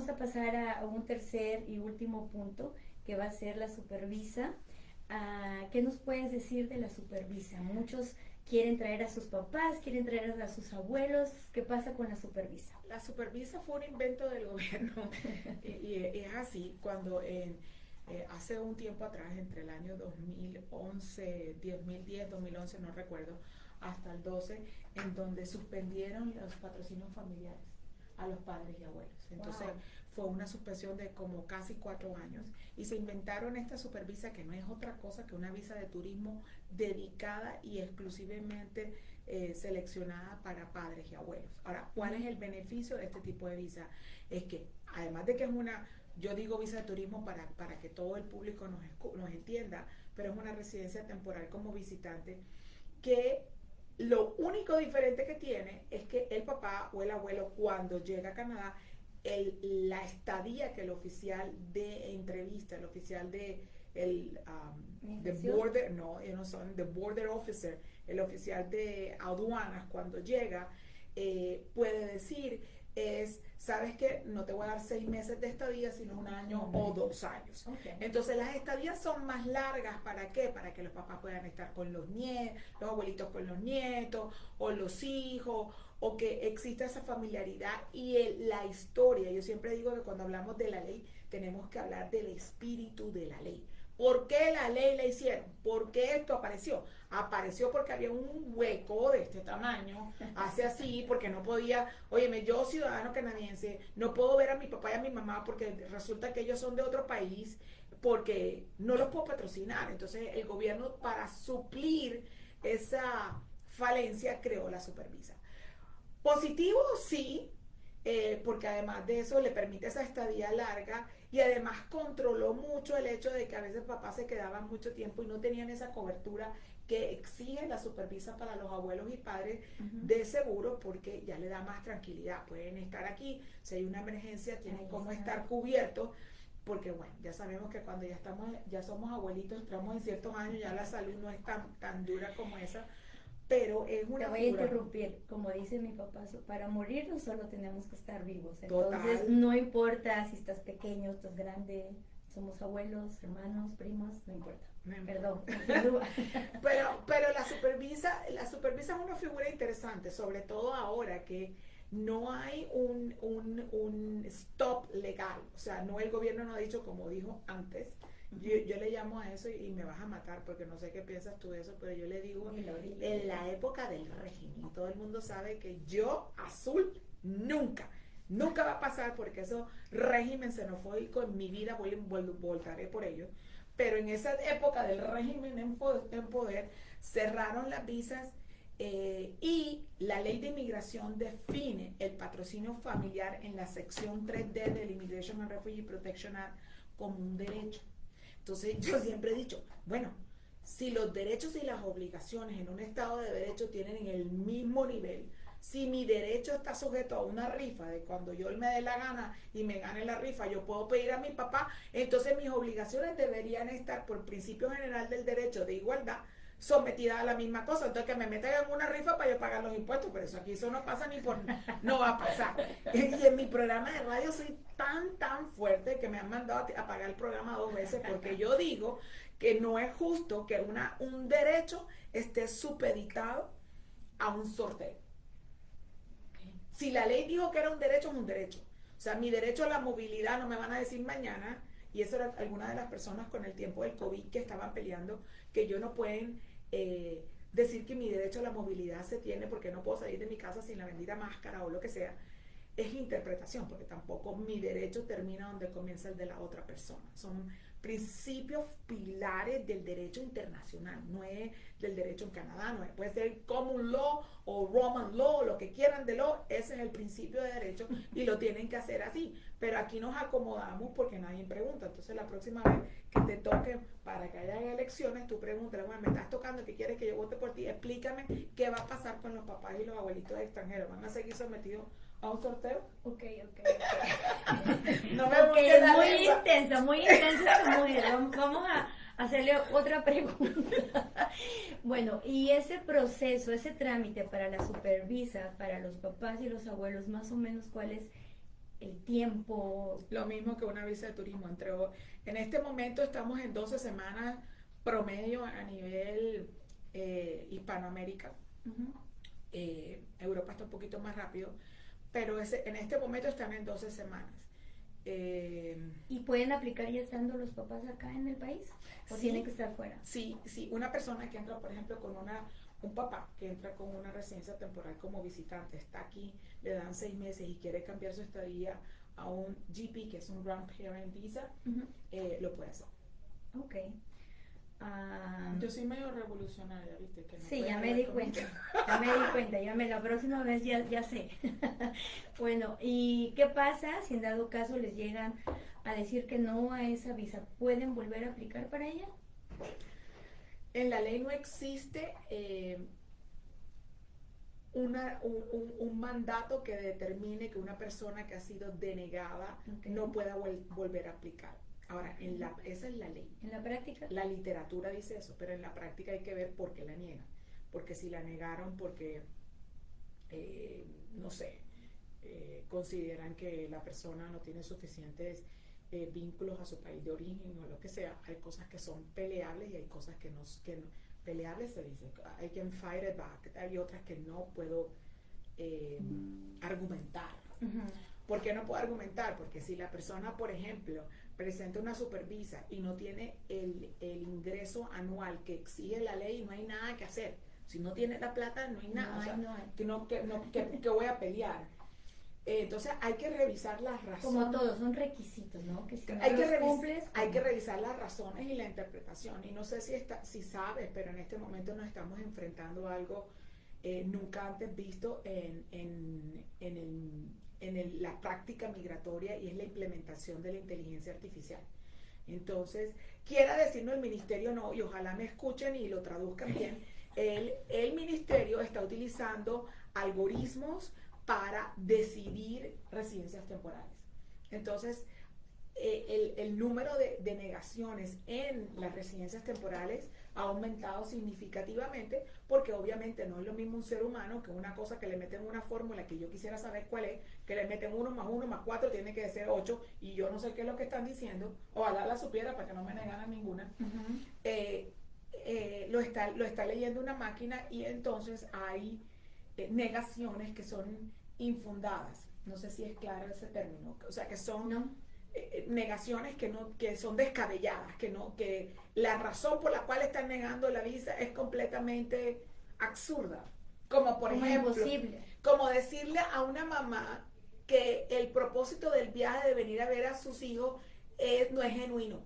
vamos a pasar a un tercer y último punto, que va a ser la supervisa. ¿Qué nos puedes decir de la supervisa? Muchos quieren traer a sus papás, quieren traer a sus abuelos. ¿Qué pasa con la supervisa? La supervisa fue un invento del gobierno y es así, cuando hace un tiempo atrás, entre el año 2011, 2010, 2011, no recuerdo, hasta el 12, en donde suspendieron los patrocinios familiares a los padres y abuelos. Entonces fue una suspensión de como casi 4 años y se inventaron esta supervisa que no es otra cosa que una visa de turismo dedicada y exclusivamente seleccionada para padres y abuelos. Ahora, ¿cuál es el beneficio de este tipo de visa? Es que además de que es una, yo digo visa de turismo para que todo el público nos entienda, pero es una residencia temporal como visitante que lo único diferente que tiene es que el papá o el abuelo cuando llega a Canadá, la estadía que el oficial de entrevista, el oficial de the border, no son the border officer, el oficial de aduanas cuando llega puede decir sabes que no te voy a dar 6 meses de estadía, sino 1 año o 2 años. Okay. Entonces las estadías son más largas, ¿para qué? Para que los papás puedan estar con los nietos, los abuelitos con los nietos, o los hijos, o que exista esa familiaridad y la historia. Yo siempre digo que cuando hablamos de la ley, tenemos que hablar del espíritu de la ley. ¿Por qué la ley la hicieron? ¿Por qué esto apareció? Apareció porque había un hueco de este tamaño, hace así, porque no podía, óyeme, yo ciudadano canadiense, no puedo ver a mi papá y a mi mamá porque resulta que ellos son de otro país, porque no los puedo patrocinar. Entonces el gobierno, para suplir esa falencia, creó la supervisa. Positivo, sí, porque además de eso le permite esa estadía larga y además controló mucho el hecho de que a veces papás se quedaban mucho tiempo y no tenían esa cobertura que exige la supervisa para los abuelos y padres de seguro, porque ya le da más tranquilidad, pueden estar aquí, si hay una emergencia tienen cómo estar cubiertos, porque bueno, ya sabemos que cuando ya somos abuelitos, entramos en ciertos años, ya la salud no es tan dura como esa. Pero es una Te voy a interrumpir, como dice mi papá, para morirnos solo tenemos que estar vivos. Entonces total. No importa si estás pequeño, estás grande, somos abuelos, hermanos, primos, no importa. Perdón. pero la supervisa es una figura interesante, sobre todo ahora que no hay un stop legal. O sea, el gobierno no ha dicho, como dijo antes. Yo le llamo a eso y me vas a matar porque no sé qué piensas tú de eso, pero yo le digo en la época del régimen. Todo el mundo sabe que yo azul nunca va a pasar porque eso régimen xenofóbico en mi vida voltaré por ello. Pero en esa época del régimen en poder cerraron las visas y la ley de inmigración define el patrocinio familiar en la sección 3D del Immigration and Refugee Protection Act como un derecho. Entonces yo siempre he dicho, bueno, si los derechos y las obligaciones en un Estado de Derecho tienen el mismo nivel, si mi derecho está sujeto a una rifa de cuando yo me dé la gana y me gane la rifa, yo puedo pedir a mi papá, entonces mis obligaciones deberían estar por principio general del derecho de igualdad sometidas a la misma cosa. Entonces que me metan en una rifa para yo pagar los impuestos, pero eso no pasa no va a pasar. Y en mi programa de radio soy tan fuerte que me han mandado a pagar el programa 2 veces porque yo digo que no es justo que un derecho esté supeditado a un sorteo. Si la ley dijo que era un derecho, es un derecho. O sea, mi derecho a la movilidad no me van a decir mañana, y eso era alguna de las personas con el tiempo del COVID que estaban peleando, que yo no pueden decir que mi derecho a la movilidad se tiene porque no puedo salir de mi casa sin la bendita máscara o lo que sea. Es interpretación, porque tampoco mi derecho termina donde comienza el de la otra persona. Son principios pilares del derecho internacional, no es del derecho en Canadá, no es, puede ser common law o Roman law, lo que quieran de law, ese es el principio de derecho y lo tienen que hacer así, pero aquí nos acomodamos porque nadie pregunta. Entonces la próxima vez que te toque para que haya elecciones, tú preguntas, bueno, me estás tocando, ¿qué quieres que yo vote por ti? Explícame qué va a pasar con los papás y los abuelitos extranjeros, ¿van a seguir sometidos a un sorteo? Ok. No me busques la muy lengua. intensa esta mujer. Vamos a hacerle otra pregunta. Bueno, y ese proceso, ese trámite para la supervisa, para los papás y los abuelos, más o menos, ¿cuál es el tiempo? Lo mismo que una visa de turismo. En este momento estamos en 12 semanas promedio a nivel Hispanoamérica. Ujú. Europa está un poquito más rápido, pero en este momento están en 12 semanas. ¿Y pueden aplicar ya estando los papás acá en el país? ¿O Sí. tienen que estar fuera? Sí, una persona que entra, por ejemplo, un papá que entra con una residencia temporal como visitante, está aquí, le dan 6 meses y quiere cambiar su estadía a un GP, que es un Grandparent Visa, Ujú. lo puede hacer. Ok. Yo soy medio revolucionaria, ¿viste? Que no Sí, puedes ya me hablar di conmigo. cuenta, la próxima vez ya sé. Bueno, ¿y qué pasa si en dado caso les llegan a decir que no a esa visa? ¿Pueden volver a aplicar para ella? En la ley no existe un mandato que determine que una persona que ha sido denegada Ok. no pueda volver a aplicar. Ahora, esa es la ley. ¿En la práctica? La literatura dice eso, pero en la práctica hay que ver por qué la niegan. Porque si la negaron porque, no sé, consideran que la persona no tiene suficientes vínculos a su país de origen o lo que sea, hay cosas que son peleables y hay cosas que no peleables se dice, I can fight it back, hay otras que no puedo argumentar. Ujú. ¿Por qué no puedo argumentar? Porque si la persona, por ejemplo, presenta una supervisa y no tiene el ingreso anual que exige la ley, no hay nada que hacer. Si no tiene la plata, no hay nada. No hay. Que voy a pelear. Entonces hay que revisar las razones. Como todos, son requisitos, ¿no? Que si no Hay que, los cumples, hay que revisar las razones y la interpretación. Y no sé si sabes, pero en este momento nos estamos enfrentando a algo nunca antes visto en la práctica migratoria, y es la implementación de la inteligencia artificial. Entonces, quiera decirnos el ministerio, no, y ojalá me escuchen y lo traduzcan bien, el ministerio está utilizando algoritmos para decidir residencias temporales. Entonces, el número de negaciones en las residencias temporales ha aumentado significativamente, porque obviamente no es lo mismo un ser humano que una cosa que le meten una fórmula que yo quisiera saber cuál es, que le meten 1 más 1 más 4 tiene que ser 8, y yo no sé qué es lo que están diciendo, ojalá la supiera para que no me negaran ninguna. Lo está leyendo una máquina, y entonces hay negaciones que son infundadas. No sé si es claro ese término, o sea, que son ¿no? Negaciones que son descabelladas, que la razón por la cual están negando la visa es completamente absurda. Como por ejemplo, imposible. como decirle a una mamá que el propósito del viaje de venir a ver a sus hijos no es genuino.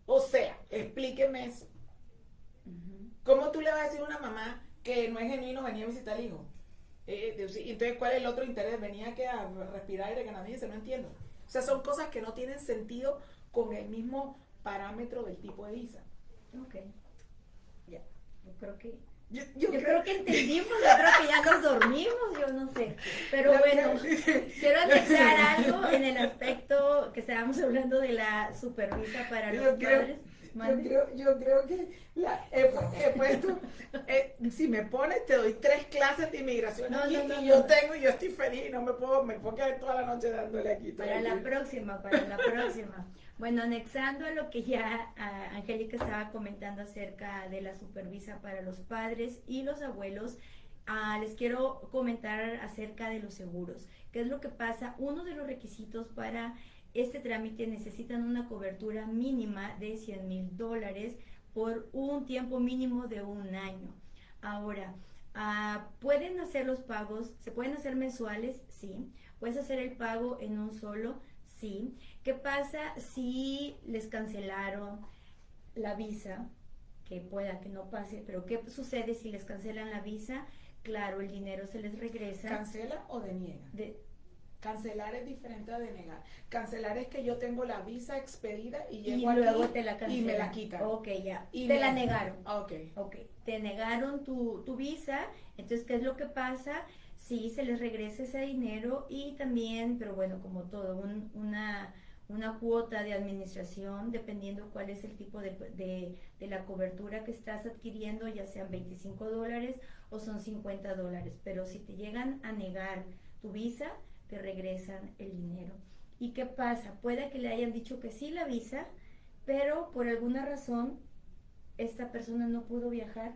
O sea, explíqueme eso. ¿Cómo tú le vas a decir a una mamá que no es genuino venir a visitar al hijo? Entonces, ¿cuál es el otro interés? ¿Venía que a respirar aire canadiense? No entiendo. O sea, son cosas que no tienen sentido con el mismo parámetro del tipo de visa. Ok. Ya. Yo creo que Yo creo que entendimos, yo creo que ya nos dormimos, yo no sé. Pero bueno, quiero anexar algo en el aspecto que estábamos hablando de la supervisa para los padres. Yo creo que he puesto, si me pones, te doy 3 clases de inmigración aquí, y yo estoy feliz y me puedo quedar toda la noche dándole aquí. Para la próxima. Bueno, anexando a lo que ya Angélica estaba comentando acerca de la supervisa para los padres y los abuelos, les quiero comentar acerca de los seguros. ¿Qué es lo que pasa? Uno de los requisitos para este trámite necesitan una cobertura mínima de $100,000 por un tiempo mínimo de 1 año. Ahora, ¿pueden hacer los pagos? ¿Se pueden hacer mensuales? Sí. ¿Puedes hacer el pago en un solo? Sí. ¿Qué pasa si les cancelaron la visa? Que pueda que no pase, pero ¿qué sucede si les cancelan la visa? Claro, el dinero se les regresa. ¿Cancela o deniega? Cancelar es diferente a denegar. Cancelar es que yo tengo la visa expedida y luego te la cancelan. Y me la quitan. Ok, ya. Y te la negaron. Ok. Te negaron tu visa. Entonces, ¿qué es lo que pasa? Sí, se les regresa ese dinero, y también, pero bueno, como todo, una cuota de administración, dependiendo cuál es el tipo de la cobertura que estás adquiriendo, ya sean $25 o son $50. Pero si te llegan a negar tu visa, te regresan el dinero. ¿Y qué pasa? Puede que le hayan dicho que sí la visa, pero por alguna razón esta persona no pudo viajar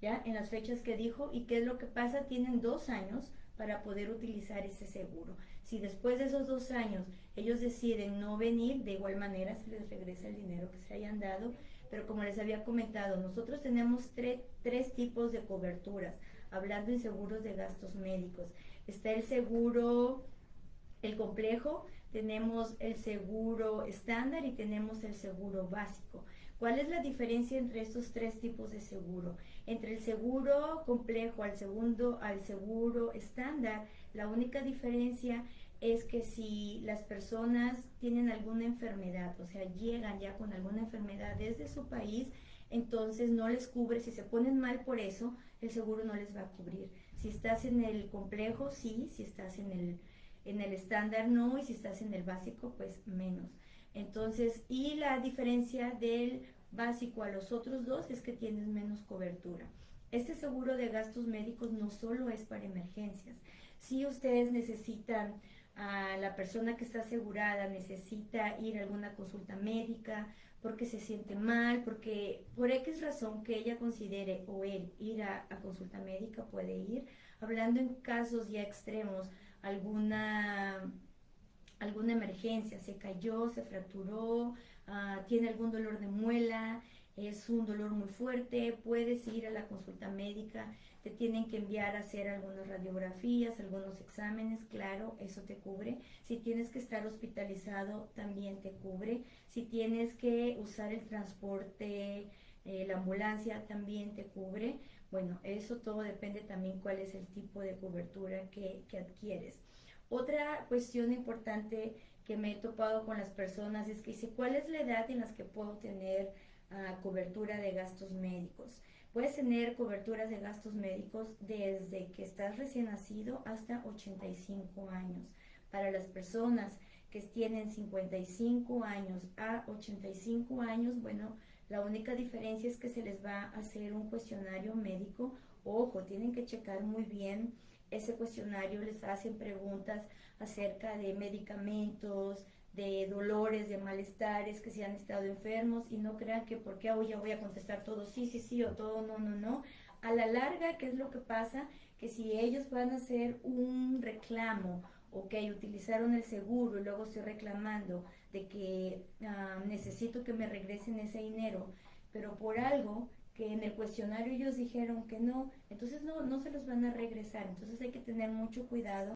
ya en las fechas que dijo. ¿Y qué es lo que pasa? Tienen 2 años para poder utilizar ese seguro. Si después de esos 2 años ellos deciden no venir, de igual manera se les regresa el dinero que se hayan dado. Pero como les había comentado, nosotros tenemos tres tipos de coberturas, hablando en seguros de gastos médicos. Está el seguro, el complejo, tenemos el seguro estándar y tenemos el seguro básico. ¿Cuál es la diferencia entre estos tres tipos de seguro? Entre el seguro complejo al seguro estándar, la única diferencia es que si las personas tienen alguna enfermedad, o sea, llegan ya con alguna enfermedad desde su país, entonces no les cubre. Si se ponen mal por eso, el seguro no les va a cubrir. Si estás en el complejo, sí; si estás en el estándar, no; y si estás en el básico, pues menos. Entonces, y la diferencia del básico a los otros dos es que tienes menos cobertura. Este seguro de gastos médicos no solo es para emergencias. Si ustedes necesitan, la persona que está asegurada necesita ir a alguna consulta médica porque se siente mal, porque por X razón que ella considere o él ir a consulta médica, puede ir. Hablando en casos ya extremos, alguna emergencia, se cayó, se fracturó, tiene algún dolor de muela, es un dolor muy fuerte, puedes ir a la consulta médica. Te tienen que enviar a hacer algunas radiografías, algunos exámenes, claro, eso te cubre. Si tienes que estar hospitalizado, también te cubre. Si tienes que usar el transporte, la ambulancia, también te cubre. Bueno, eso todo depende también cuál es el tipo de cobertura que adquieres. Otra cuestión importante que me he topado con las personas es que dice, ¿cuál es la edad en la que puedo tener cobertura de gastos médicos? Puedes tener coberturas de gastos médicos desde que estás recién nacido hasta 85 años. Para las personas que tienen 55 años a 85 años, bueno, la única diferencia es que se les va a hacer un cuestionario médico. Ojo, tienen que checar muy bien ese cuestionario. Les hacen preguntas acerca de medicamentos, de dolores, de malestares, que si han estado enfermos, y no crean que porque ya voy a contestar todo sí o todo no. A la larga, ¿qué es lo que pasa? Que si ellos van a hacer un reclamo, utilizaron el seguro y luego estoy reclamando de que necesito que me regresen ese dinero, pero por algo que en el cuestionario ellos dijeron que no, entonces no se los van a regresar. Entonces hay que tener mucho cuidado